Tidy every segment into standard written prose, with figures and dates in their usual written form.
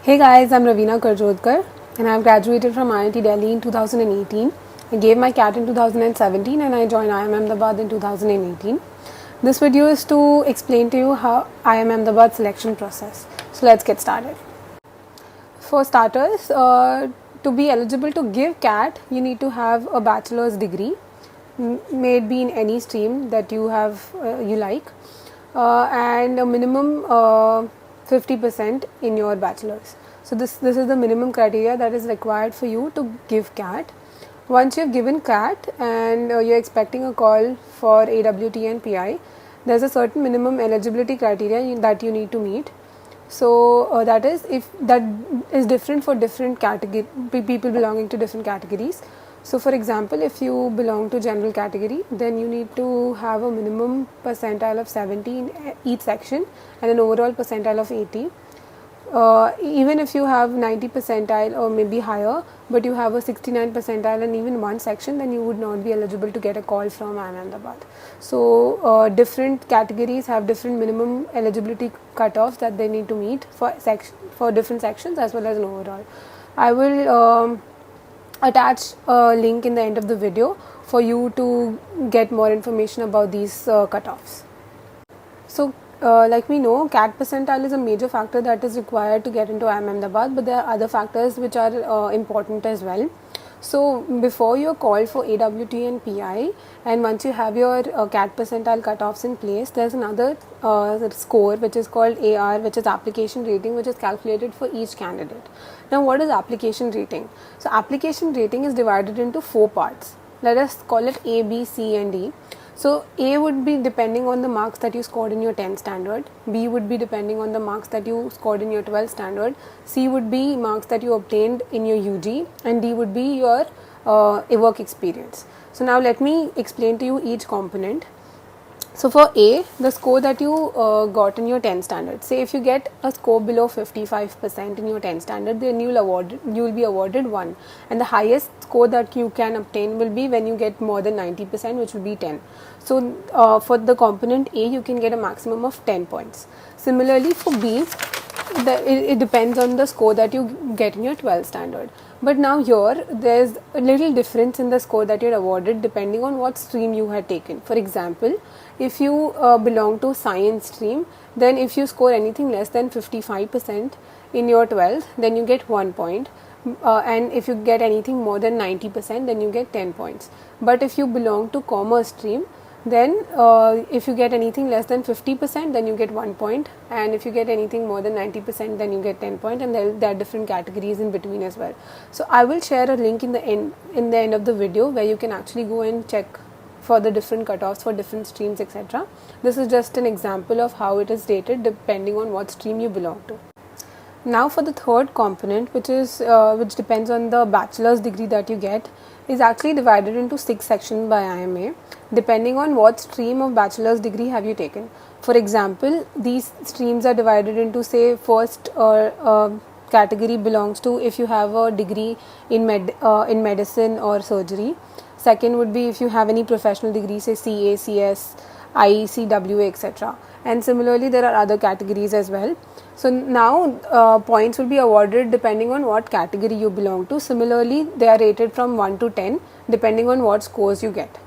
Hey guys, I'm Ravina Karjodkar and I've graduated from IIT Delhi in 2018. I gave my CAT in 2017 and I joined IIM Ahmedabad in 2018. This video is to explain to you how IIM Ahmedabad selection process. So let's get started. For starters, to be eligible to give CAT, you need to have a bachelor's degree, may it be in any stream that you have you like, and a minimum 50% in your bachelor's. So this is the minimum criteria that is required for you to give CAT. Once you've given CAT and you're expecting a call for AWT and PI, there's a certain minimum eligibility criteria that you need to meet. So that is different for different category people belonging to different categories. So for example, if you belong to general category, then you need to have a minimum percentile of 70 in each section and an overall percentile of 80. Even if you have 90 percentile or maybe higher, but you have a 69 percentile in even one section, then you would not be eligible to get a call from IIM Ahmedabad. So different categories have different minimum eligibility cutoffs that they need to meet for different sections as well as an overall. I will attach a link in the end of the video for you to get more information about these cutoffs. So like we know, CAT percentile is a major factor that is required to get into IIM Ahmedabad, but there are other factors which are important as well. So before you're called for AWT and PI, and once you have your CAT percentile cutoffs in place, there's another score which is called AR, which is application rating, which is calculated for each candidate. Now what is application rating? So application rating is divided into 4 parts. Let us call it A, B, C and D. So A would be depending on the marks that you scored in your 10th standard, B would be depending on the marks that you scored in your 12th standard, C would be marks that you obtained in your UG, and D would be your work experience. So now let me explain to you each component. So for A, the score that you got in your 10th standard, say if you get a score below 55% in your 10th standard, then you will be awarded 1, and the highest score that you can obtain will be when you get more than 90%, which will be 10. So for the component A, you can get a maximum of 10 points. Similarly for B, it depends on the score that you get in your 12th standard. But now here there's a little difference in the score that you're awarded depending on what stream you had taken. For example, if you belong to science stream, then if you score anything less than 55% in your 12th, then you get 1 point. And if you get anything more than 90%, then you get 10 points. But if you belong to commerce stream, then if you get anything less than 50%, then you get 1 point, and if you get anything more than 90%, then you get 10 points, and there are different categories in between as well. So I will share a link in the end of the video where you can actually go and check for the different cutoffs for different streams, etc. This is just an example of how it is rated depending on what stream you belong to. Now for the third component, which depends on the bachelor's degree that you get, is actually divided into 6 sections by IMA, depending on what stream of bachelor's degree have you taken. For example, these streams are divided into, say, first category belongs to if you have a degree in medicine or surgery. Second would be if you have any professional degree, say CA, CS, ICWA, etc. And similarly, there are other categories as well. So now points will be awarded depending on what category you belong to. Similarly, they are rated from 1 to 10 depending on what scores you get.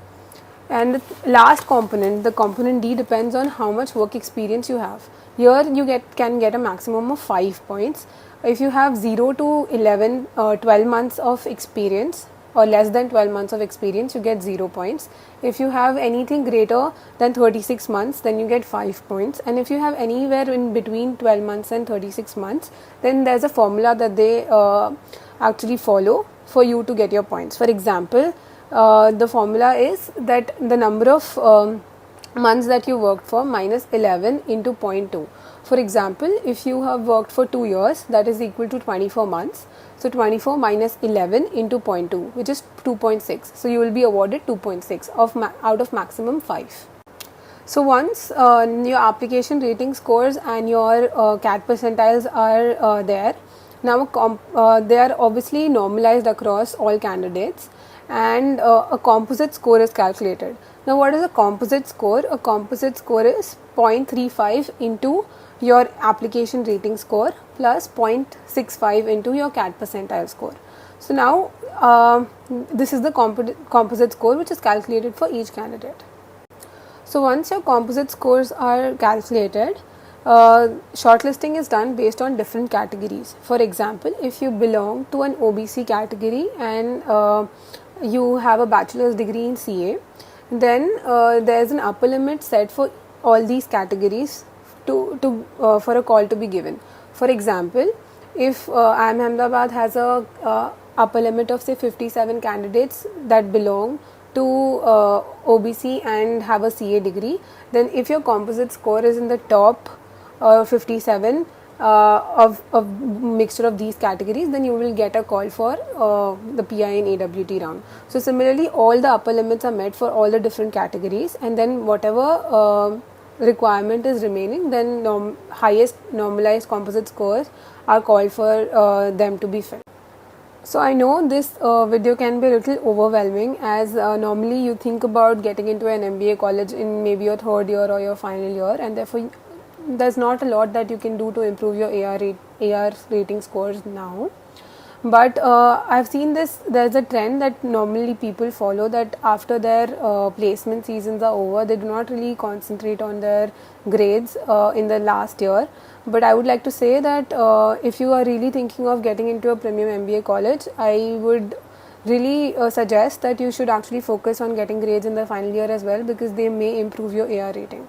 And the last component, the component D, depends on how much work experience you have. Here you can get a maximum of 5 points. If you have 0 to 11, 12 months of experience, or less than 12 months of experience, you get 0 points. If you have anything greater than 36 months, then you get 5 points. And if you have anywhere in between 12 months and 36 months, then there's a formula that they actually follow for you to get your points. For example, the formula is that the number of months that you worked for minus 11 into 0.2. For example, if you have worked for 2 years, that is equal to 24 months. So 24 minus 11 into 0.2, which is 2.6. So you will be awarded 2.6 out of maximum 5. So once your application rating scores and your CAT percentiles are there, now they are obviously normalized across all candidates, and a composite score is calculated. Now what is a composite score? A composite score is 0.35 into your application rating score plus 0.65 into your CAT percentile score. So now this is the composite score which is calculated for each candidate. So once your composite scores are calculated, shortlisting is done based on different categories. For example, if you belong to an OBC category and you have a bachelor's degree in CA, then there is an upper limit set for all these categories for a call to be given. For example, if IIM Ahmedabad has a upper limit of say 57 candidates that belong to OBC and have a CA degree, then if your composite score is in the top 57 of mixture of these categories, then you will get a call for the PI and AWT round. So similarly, all the upper limits are met for all the different categories, and then whatever requirement is remaining, then highest normalized composite scores are called for them to be filled. So I know this video can be a little overwhelming, as normally you think about getting into an MBA college in maybe your third year or your final year, and therefore there's not a lot that you can do to improve your AR rating scores now. But I've seen there's a trend that normally people follow, that after their placement seasons are over, they do not really concentrate on their grades in the last year. But I would like to say that if you are really thinking of getting into a premium MBA college, I would really suggest that you should actually focus on getting grades in the final year as well, because they may improve your AR rating.